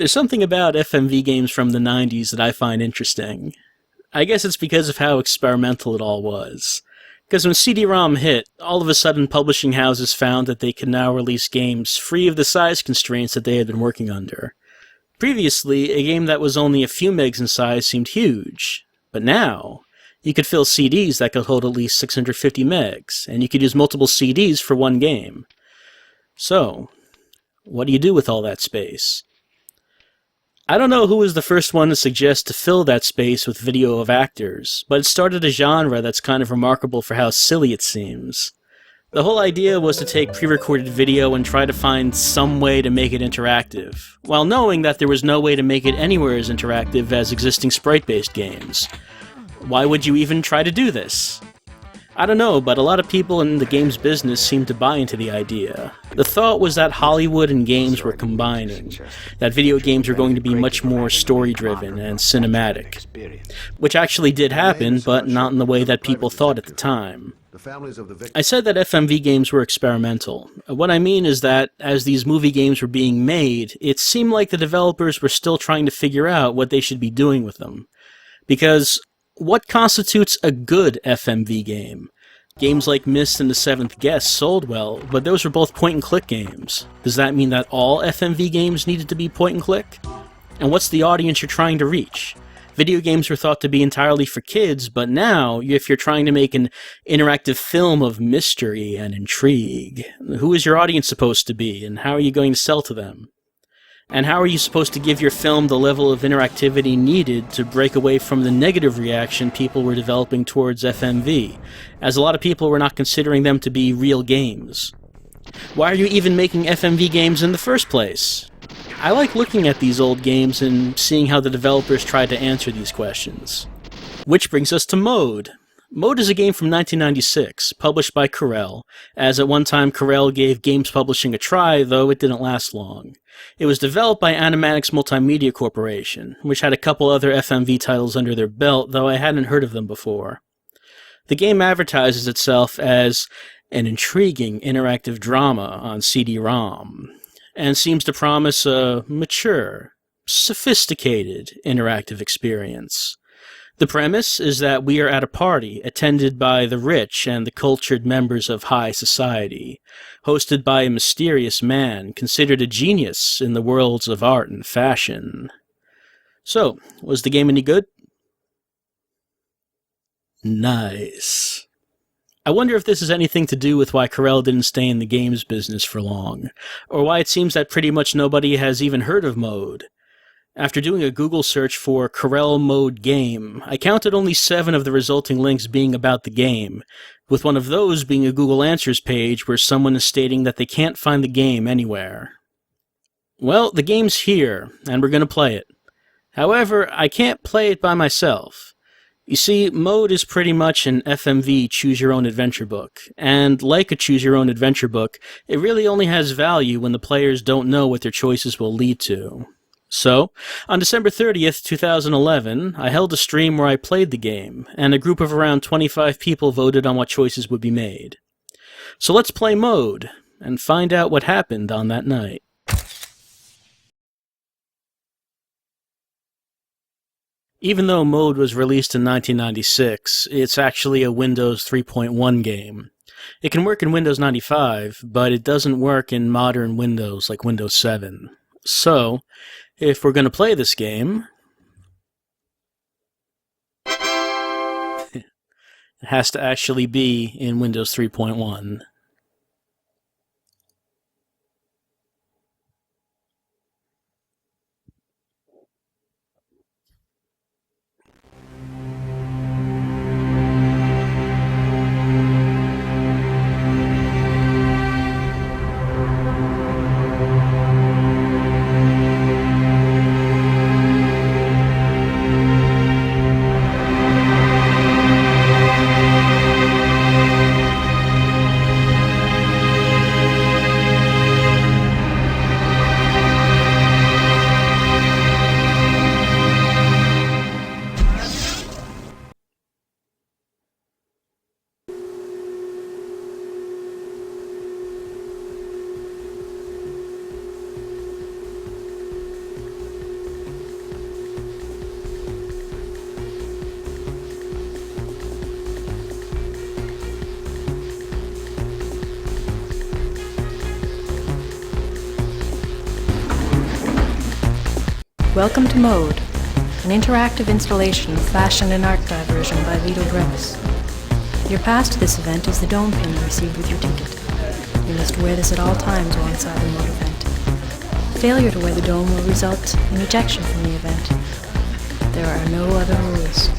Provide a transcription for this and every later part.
There's something about FMV games from the 90s that I find interesting. I guess it's because of how experimental it all was. Because when CD-ROM hit, all of a sudden publishing houses found that they could now release games free of the size constraints that they had been working under. Previously, a game that was only a few megs in size seemed huge, but now, you could fill CDs that could hold at least 650 megs, and you could use multiple CDs for one game. So, what do you do with all that space? I don't know who was the first one to suggest to fill that space with video of actors, but it started a genre that's kind of remarkable for how silly it seems. The whole idea was to take pre-recorded video and try to find some way to make it interactive, while knowing that there was no way to make it anywhere as interactive as existing sprite-based games. Why would you even try to do this? I don't know, but a lot of people in the games business seem to buy into the idea. The thought was that Hollywood and games were combining, that video games were going to be much more story-driven and cinematic. Which actually did happen, but not in the way that people thought at the time. I said that FMV games were experimental. What I mean is that, as these movie games were being made, it seemed like the developers were still trying to figure out what they should be doing with them. Because what constitutes a good FMV game? Games like Myst and The Seventh Guest sold well, but those were both point-and-click games. Does that mean that all FMV games needed to be point-and-click? And what's the audience you're trying to reach? Video games were thought to be entirely for kids, but now, if you're trying to make an interactive film of mystery and intrigue, who is your audience supposed to be, and how are you going to sell to them? And how are you supposed to give your film the level of interactivity needed to break away from the negative reaction people were developing towards FMV, as a lot of people were not considering them to be real games? Why are you even making FMV games in the first place? I like looking at these old games and seeing how the developers tried to answer these questions. Which brings us to Mode. Mode is a game from 1996, published by Corel, as at one time Corel gave games publishing a try, though it didn't last long. It was developed by Animatics Multimedia Corporation, which had a couple other FMV titles under their belt, though I hadn't heard of them before. The game advertises itself as an intriguing interactive drama on CD-ROM, and seems to promise a mature, sophisticated interactive experience. The premise is that we are at a party attended by the rich and the cultured members of high society, hosted by a mysterious man considered a genius in the worlds of art and fashion. So, was the game any good? Nice. I wonder if this has anything to do with why Corel didn't stay in the games business for long, or why it seems that pretty much nobody has even heard of Mode. After doing a Google search for Corel Mode game, I counted only 7 of the resulting links being about the game, with one of those being a Google Answers page where someone is stating that they can't find the game anywhere. Well, the game's here, and we're going to play it. However, I can't play it by myself. You see, Mode is pretty much an FMV choose-your-own-adventure book, and like a choose-your-own-adventure book, it really only has value when the players don't know what their choices will lead to. So, on December 30th, 2011, I held a stream where I played the game, and a group of around 25 people voted on what choices would be made. So let's play Mode, and find out what happened on that night. Even though Mode was released in 1996, it's actually a Windows 3.1 game. It can work in Windows 95, but it doesn't work in modern Windows like Windows 7. So, if we're going to play this game, it has to actually be in Windows 3.1. Welcome to Mode, an interactive installation of fashion and art diversion by Vito Brevis. Your pass to this event is the dome pin you received with your ticket. You must wear this at all times while inside the Mode event. Failure to wear the dome will result in ejection from the event. There are no other rules.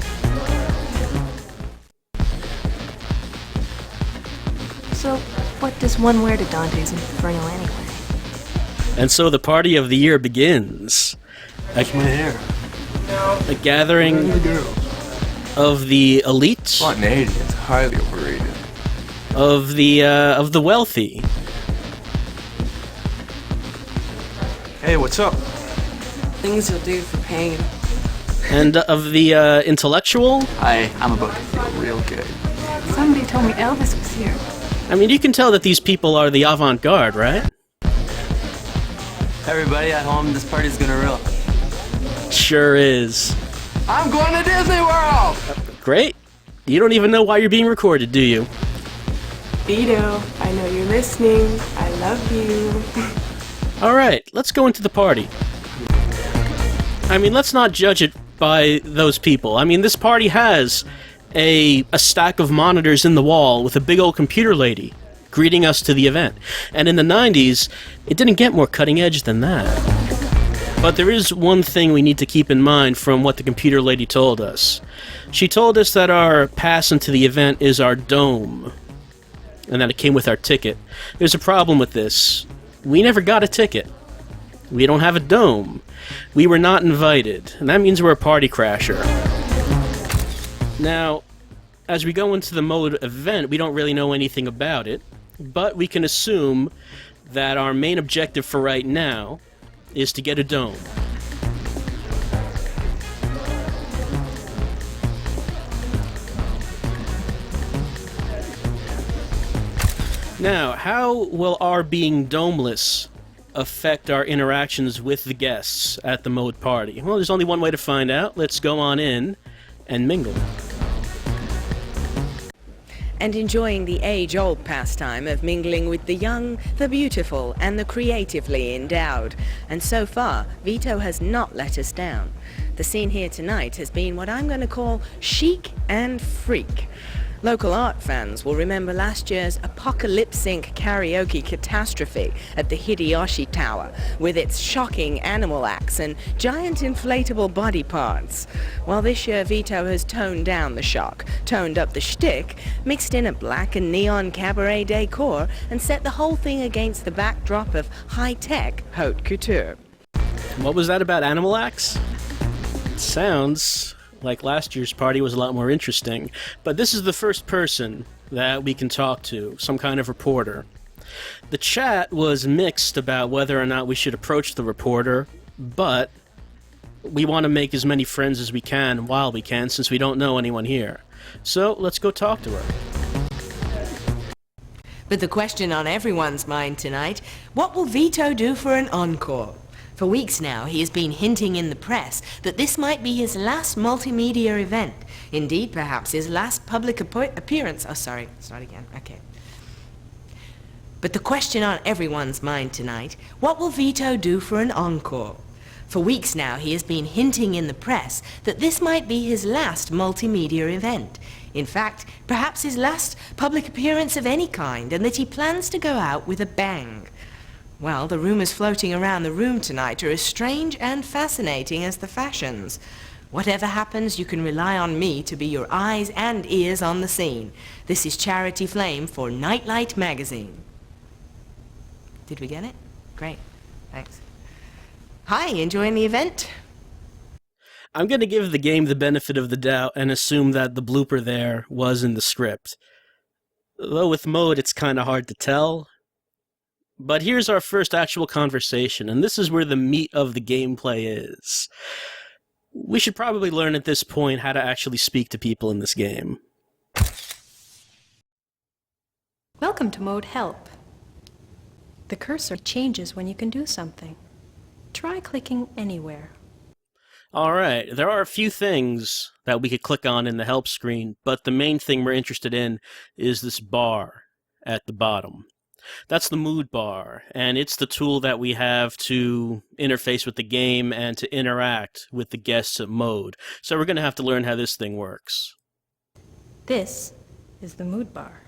So, what does one wear to Dante's Inferno anyway? And so the party of the year begins. That's my hair. A gathering The girls. of the elite, Spontaneity is highly overrated. of the wealthy, Hey, what's up? Things you'll do for pain. and of the intellectual. I'm about to feel real good. Somebody told me Elvis was here. I mean, you can tell that these people are the avant-garde, right? Everybody at home, this party's gonna rule. Sure is. I'm going to Disney World! Great. You don't even know why you're being recorded, do you? Vito, I know you're listening. I love you. Alright, let's go into the party. I mean, let's not judge it by those people. I mean, this party has a stack of monitors in the wall with a big old computer lady greeting us to the event. And in the 90s, it didn't get more cutting edge than that. But there is one thing we need to keep in mind from what the computer lady told us. She told us that our pass into the event is our dome, and that it came with our ticket. There's a problem with this. We never got a ticket. We don't have a dome. We were not invited, and that means we're a party crasher. Now, as we go into the Mode event, we don't really know anything about it, but we can assume that our main objective for right now is to get a dome. Now, how will our being domeless affect our interactions with the guests at the Mode party? Well, there's only one way to find out. Let's go on in and mingle. And enjoying the age-old pastime of mingling with the young, the beautiful, and the creatively endowed. And so far, Vito has not let us down. The scene here tonight has been what I'm going to call chic and freak. Local art fans will remember last year's apocalyptic karaoke catastrophe at the Hideyoshi Tower, with its shocking animal acts and giant inflatable body parts. While this year Vito has toned down the shock, toned up the shtick, mixed in a black and neon cabaret decor, and set the whole thing against the backdrop of high-tech haute couture. What was that about animal acts? It sounds like last year's party was a lot more interesting, but this is the first person that we can talk to, some kind of reporter. The chat was mixed about whether or not we should approach the reporter, but we want to make as many friends as we can while we can, since we don't know anyone here. So let's go talk to her. But the question on everyone's mind tonight, what will Vito do for an encore? For weeks now, he has been hinting in the press that this might be his last multimedia event. Indeed, perhaps his last public appearance. Oh, sorry. Start again. Okay. But the question on everyone's mind tonight, what will Vito do for an encore? For weeks now, he has been hinting in the press that this might be his last multimedia event. In fact, perhaps his last public appearance of any kind, and that he plans to go out with a bang. Well, the rumors floating around the room tonight are as strange and fascinating as the fashions. Whatever happens, you can rely on me to be your eyes and ears on the scene. This is Charity Flame for Nightlight Magazine. Did we get it? Great. Thanks. Hi, enjoying the event? I'm going to give the game the benefit of the doubt and assume that the blooper there was in the script. Though with Mode, it's kind of hard to tell. But here's our first actual conversation, and this is where the meat of the gameplay is. We should probably learn at this point how to actually speak to people in this game. Welcome to Mode Help. The cursor changes when you can do something. Try clicking anywhere. Alright, there are a few things that we could click on in the help screen, but the main thing we're interested in is this bar at the bottom. That's the mood bar, and it's the tool that we have to interface with the game and to interact with the guests at mode. So we're going to have to learn how this thing works. This is the mood bar.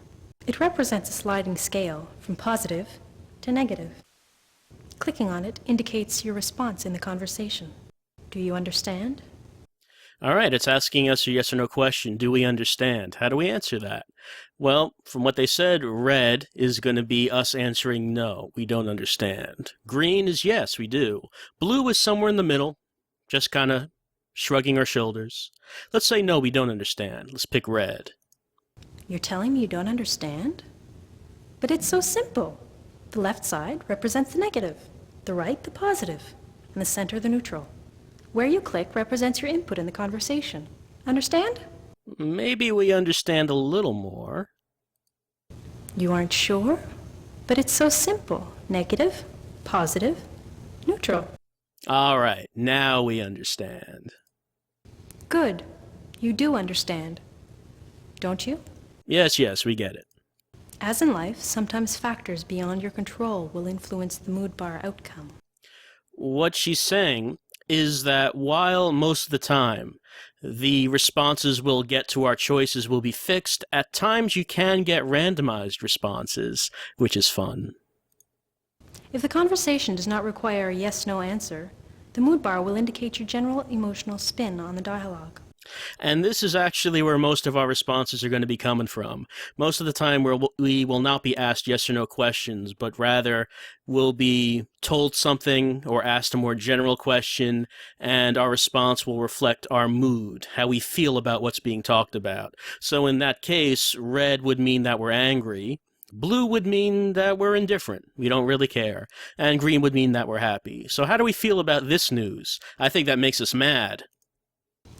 It represents a sliding scale from positive to negative. Clicking on it indicates your response in the conversation. Do you understand? All right, it's asking us a yes or no question. Do we understand? How do we answer that? Well, from what they said, red is going to be us answering no, we don't understand. Green is yes, we do. Blue is somewhere in the middle, just kind of shrugging our shoulders. Let's say no, we don't understand. Let's pick red. You're telling me you don't understand? But it's so simple. The left side represents the negative, the right the positive, and the center the neutral. Where you click represents your input in the conversation. Understand? Maybe we understand a little more. You aren't sure? But it's so simple. Negative, positive, neutral. All right, now we understand. Good. You do understand. Don't you? Yes, we get it. As in life, sometimes factors beyond your control will influence the mood bar outcome. What she's saying is that while most of the time the responses we'll get to our choices will be fixed, at times you can get randomized responses, which is fun. If the conversation does not require a yes-no answer, the mood bar will indicate your general emotional spin on the dialogue. And this is actually where most of our responses are going to be coming from. Most of the time we will not be asked yes or no questions, but rather we'll be told something or asked a more general question, and our response will reflect our mood, how we feel about what's being talked about. So in that case, red would mean that we're angry, blue would mean that we're indifferent, we don't really care, and green would mean that we're happy. So how do we feel about this news? I think that makes us mad.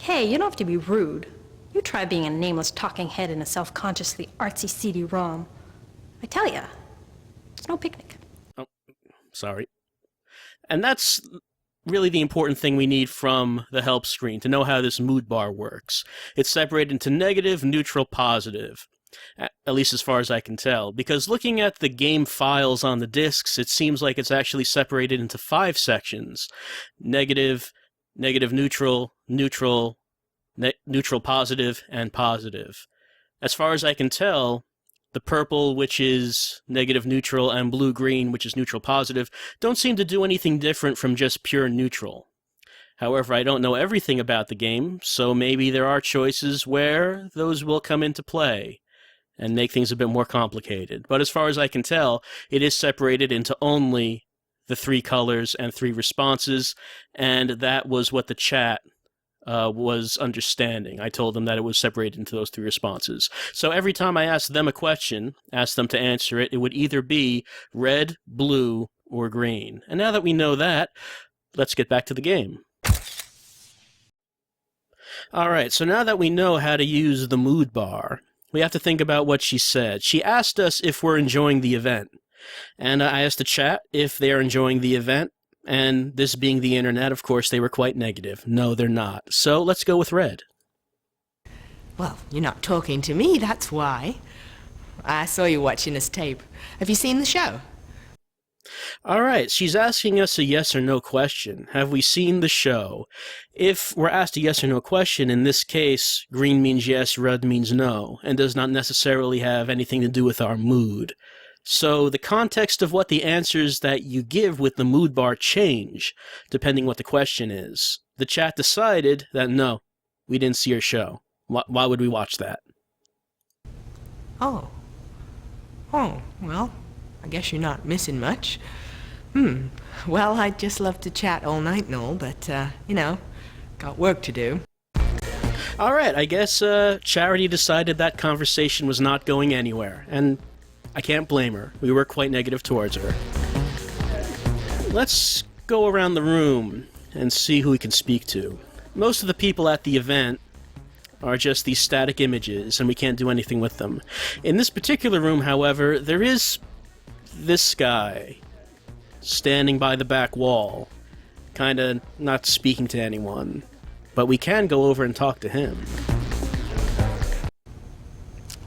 Hey, you don't have to be rude. You try being a nameless talking head in a self-consciously artsy CD-ROM. I tell ya, it's no picnic. Oh, sorry. And that's really the important thing we need from the help screen, to know how this mood bar works. It's separated into negative, neutral, positive, at least as far as I can tell. Because looking at the game files on the disks, it seems like it's actually separated into 5 sections. Negative, neutral, neutral, neutral positive, and positive. As far as I can tell, the purple, which is negative neutral, and blue green, which is neutral positive, don't seem to do anything different from just pure neutral. However, I don't know everything about the game, so maybe there are choices where those will come into play and make things a bit more complicated. But as far as I can tell, it is separated into only the 3 colors and 3 responses, and that was what the chat was understanding. I told them that it was separated into those 3 responses. So every time I asked them a question, asked them to answer it, it would either be red, blue, or green. And now that we know that, let's get back to the game. Alright, so now that we know how to use the mood bar, we have to think about what she said. She asked us if we're enjoying the event. And I asked the chat if they are enjoying the event, and this being the internet, of course, they were quite negative. No, they're not. So let's go with red. Well, you're not talking to me, that's why. I saw you watching this tape. Have you seen the show? All right, she's asking us a yes or no question. Have we seen the show? If we're asked a yes or no question, in this case, green means yes, red means no, and does not necessarily have anything to do with our mood. So the context of what the answers that you give with the mood bar change, depending what the question is. The chat decided that no, we didn't see your show. Why would we watch that? Oh, well, I guess you're not missing much. Well, I'd just love to chat all night and all, but, got work to do. Alright, I guess Charity decided that conversation was not going anywhere, and I can't blame her. We were quite negative towards her. Let's go around the room and see who we can speak to. Most of the people at the event are just these static images, and we can't do anything with them. In this particular room, however, there is this guy standing by the back wall, kinda not speaking to anyone. But we can go over and talk to him.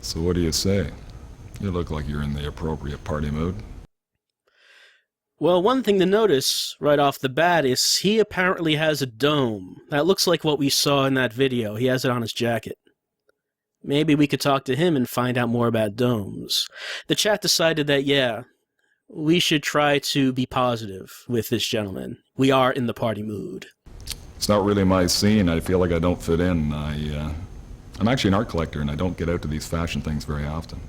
So what do you say? You look like you're in the appropriate party mood. Well, one thing to notice right off the bat is he apparently has a dome. That looks like what we saw in that video. He has it on his jacket. Maybe we could talk to him and find out more about domes. The chat decided that, yeah, we should try to be positive with this gentleman. We are in the party mood. It's not really my scene. I feel like I don't fit in. I'm actually an art collector, and I don't get out to these fashion things very often.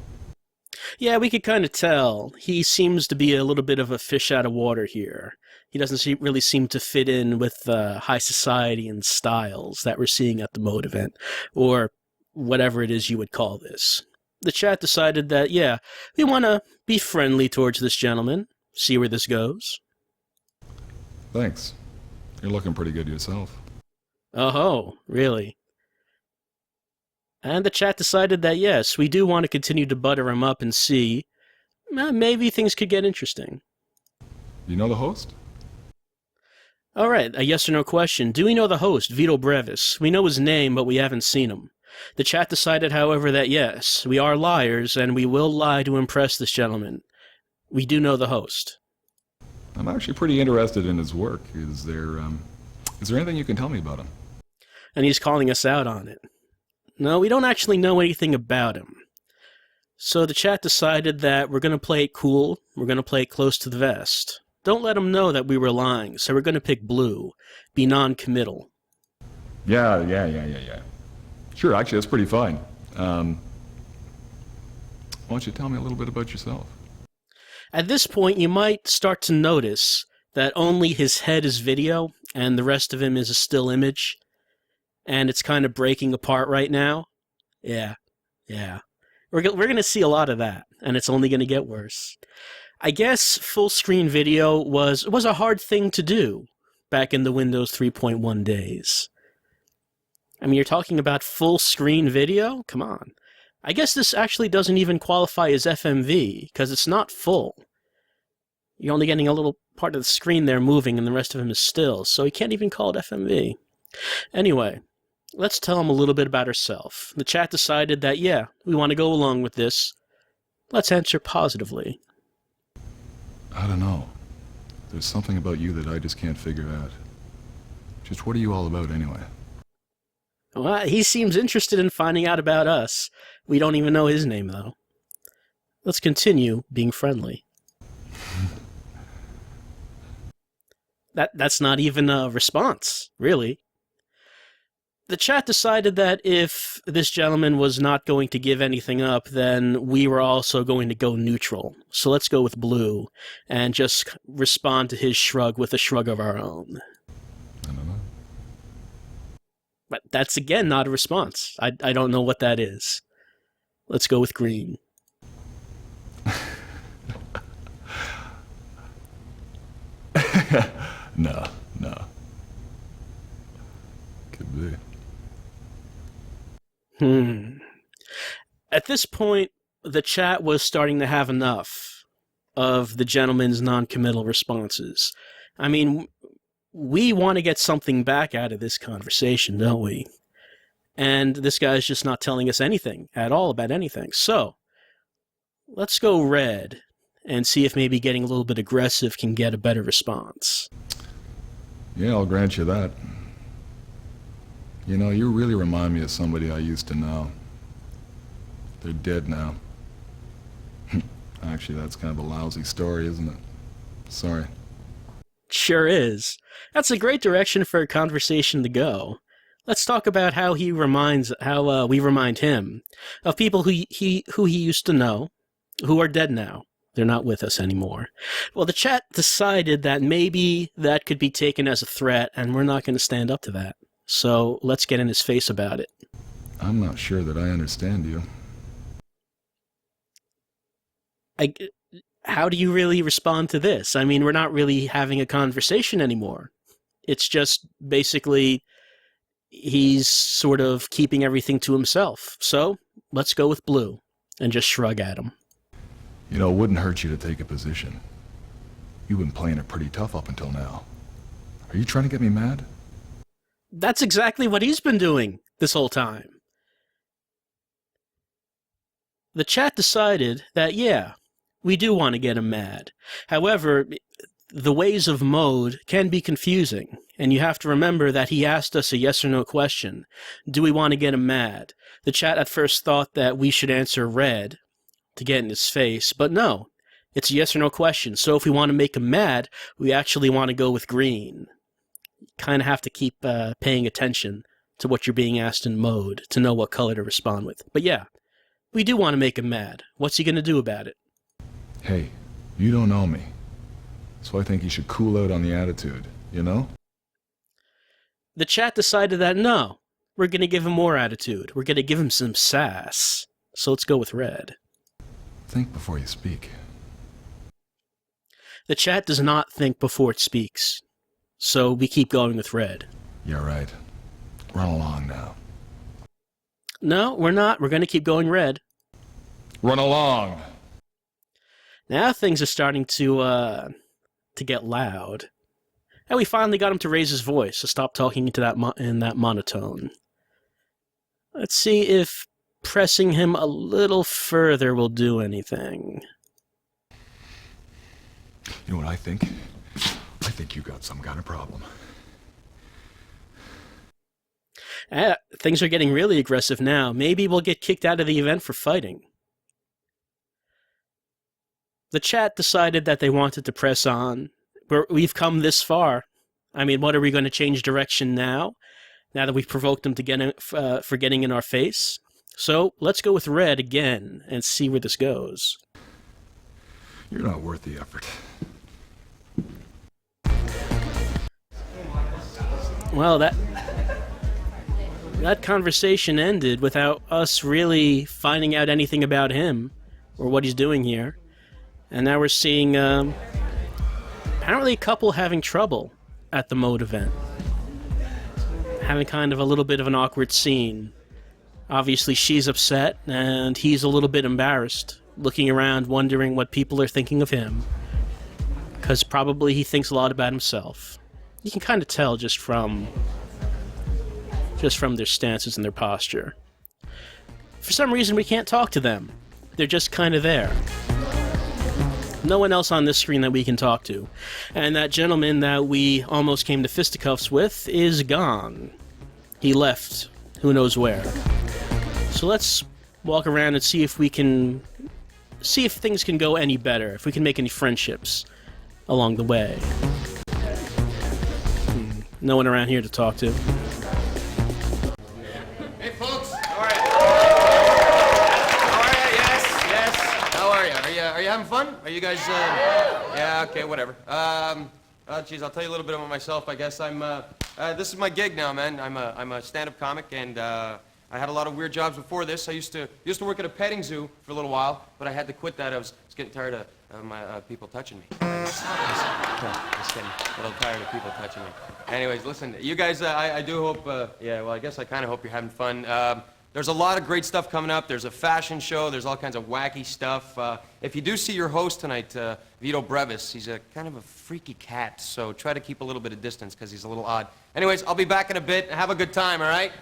Yeah, we could kind of tell. He seems to be a little bit of a fish out of water here. He doesn't really seem to fit in with high society and styles that we're seeing at the Mode event, or whatever it is you would call this. The chat decided that, yeah, we want to be friendly towards this gentleman, see where this goes. Thanks. You're looking pretty good yourself. Oh, really? And the chat decided that, yes, we do want to continue to butter him up and see. Maybe things could get interesting. You know the host? All right, a yes or no question. Do we know the host, Vito Brevis? We know his name, but we haven't seen him. The chat decided, however, that yes, we are liars, and we will lie to impress this gentleman. We do know the host. I'm actually pretty interested in his work. Is there anything you can tell me about him? And he's calling us out on it. No, we don't actually know anything about him. So the chat decided that we're going to play it cool, we're going to play it close to the vest. Don't let him know that we were lying, so we're going to pick blue. Be non-committal. Yeah. Sure, actually, that's pretty fine. Why don't you tell me a little bit about yourself? At this point, you might start to notice that only his head is video, and the rest of him is a still image. And it's kind of breaking apart right now. Yeah. We're going to see a lot of that, and it's only going to get worse. I guess full screen video was a hard thing to do back in the Windows 3.1 days. I mean, you're talking about full screen video? Come on. I guess this actually doesn't even qualify as FMV, because it's not full. You're only getting a little part of the screen there moving, and the rest of him is still, so you can't even call it FMV. Anyway, let's tell him a little bit about ourselves. The chat decided that, yeah, we want to go along with this. Let's answer positively. I don't know. There's something about you that I just can't figure out. Just what are you all about anyway? Well, he seems interested in finding out about us. We don't even know his name, though. Let's continue being friendly. That's not even a response, really. The chat decided that if this gentleman was not going to give anything up, then we were also going to go neutral. So let's go with blue, and just respond to his shrug with a shrug of our own. I don't know. But that's, again, not a response. I don't know what that is. Let's go with green. No. Could be. At this point, the chat was starting to have enough of the gentleman's non-committal responses. I mean, we want to get something back out of this conversation, don't we? And this guy's just not telling us anything at all about anything. So, let's go red and see if maybe getting a little bit aggressive can get a better response. Yeah, I'll grant you that. You know, you really remind me of somebody I used to know. They're dead now. Actually, that's kind of a lousy story, isn't it? Sorry. Sure is. That's a great direction for a conversation to go. Let's talk about how we remind him of people who he used to know, who are dead now. They're not with us anymore. Well, the chat decided that maybe that could be taken as a threat, and we're not going to stand up to that. So let's get in his face about it. I'm not sure that I understand you. How do you really respond to this? I mean, we're not really having a conversation anymore. It's just basically he's sort of keeping everything to himself. So let's go with blue and just shrug at him. You know, it wouldn't hurt you to take a position. You've been playing it pretty tough up until now. Are you trying to get me mad? That's exactly what he's been doing this whole time. The chat decided that, yeah, we do want to get him mad. However, the ways of mode can be confusing, and you have to remember that he asked us a yes or no question. Do we want to get him mad? The chat at first thought that we should answer red to get in his face, but no, it's a yes or no question. So if we want to make him mad, we actually want to go with green. You kind of have to keep paying attention to what you're being asked in mode to know what color to respond with. But yeah, we do want to make him mad. What's he going to do about it? Hey, you don't know me. So I think you should cool out on the attitude, you know? The chat decided that no, we're going to give him more attitude. We're going to give him some sass. So let's go with red. Think before you speak. The chat does not think before it speaks. So we keep going with red. You're right. Run along now. No, we're not. We're going to keep going red. Run along! Now things are starting to get loud. And we finally got him to raise his voice, to stop talking into that in that monotone. Let's see if pressing him a little further will do anything. You know what I think? I think you got some kind of problem. Things are getting really aggressive now. Maybe we'll get kicked out of the event for fighting. The chat decided that they wanted to press on. We've come this far. I mean, what, are we going to change direction now? Now that we've provoked them to for getting in our face? So, let's go with red again and see where this goes. You're not worth the effort. Well, that conversation ended without us really finding out anything about him or what he's doing here. And now we're seeing, apparently a couple having trouble at the mode event. Having kind of a little bit of an awkward scene. Obviously she's upset, and he's a little bit embarrassed, looking around wondering what people are thinking of him. Because probably he thinks a lot about himself. You can kind of tell just from their stances and their posture. For some reason we can't talk to them. They're just kind of there. No one else on this screen that we can talk to. And that gentleman that we almost came to fisticuffs with is gone. He left. Who knows where. So let's walk around and see if things can go any better. If we can make any friendships along the way. No one around here to talk to. Hey folks, how are you? How are you? Yes. How are you? Are you having fun? Are you guys? Yeah. Okay. Whatever. Geez, I'll tell you a little bit about myself. I guess this is my gig now, man. I'm a stand-up comic, and I had a lot of weird jobs before this. I used to work at a petting zoo for a little while, but I had to quit that. I was getting tired of my people touching me. Just getting a little tired of people touching me. Anyways, listen, you guys, I do hope, yeah, well, I guess I kind of hope you're having fun. There's a lot of great stuff coming up. There's a fashion show. There's all kinds of wacky stuff. If you do see your host tonight, Vito Brevis, he's a kind of a freaky cat, so try to keep a little bit of distance because he's a little odd. Anyways, I'll be back in a bit. Have a good time, all right?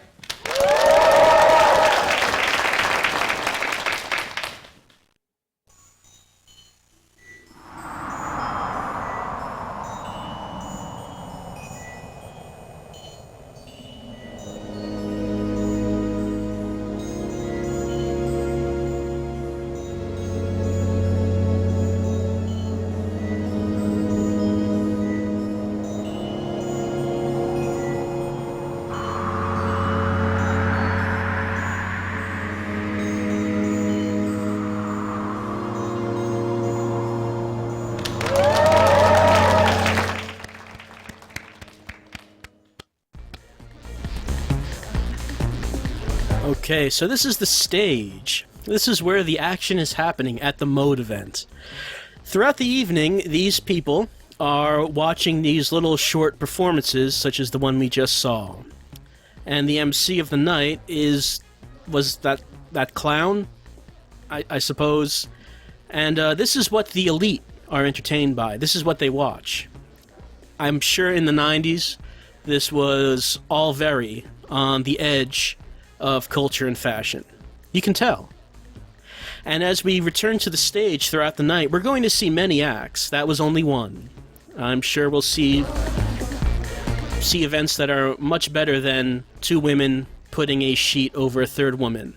Okay, so this is the stage. This is where the action is happening at the mode event. Throughout the evening, these people are watching these little short performances, such as the one we just saw. And the MC of the night was that clown, I suppose. And this is what the elite are entertained by. This is what they watch. I'm sure in the 90s, this was all very on the edge of culture and fashion. You can tell. And as we return to the stage throughout the night, we're going to see many acts. That was only one. I'm sure we'll see events that are much better than two women putting a sheet over a third woman.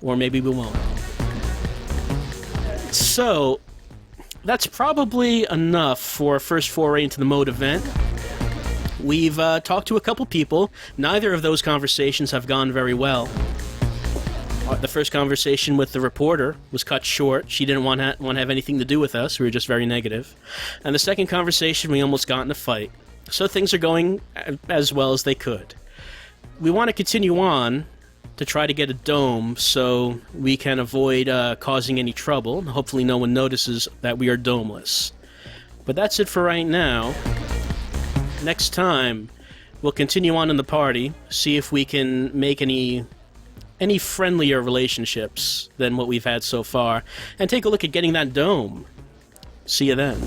Or maybe we won't. So, that's probably enough for our first foray into the mode event. We've talked to a couple people. Neither of those conversations have gone very well. The first conversation with the reporter was cut short. She didn't want to have anything to do with us. We were just very negative. And the second conversation, we almost got in a fight. So things are going as well as they could. We want to continue on to try to get a dome so we can avoid causing any trouble. Hopefully no one notices that we are domeless. But that's it for right now. Next time, we'll continue on in the party, see if we can make any friendlier relationships than what we've had so far, and take a look at getting that dome. See you then.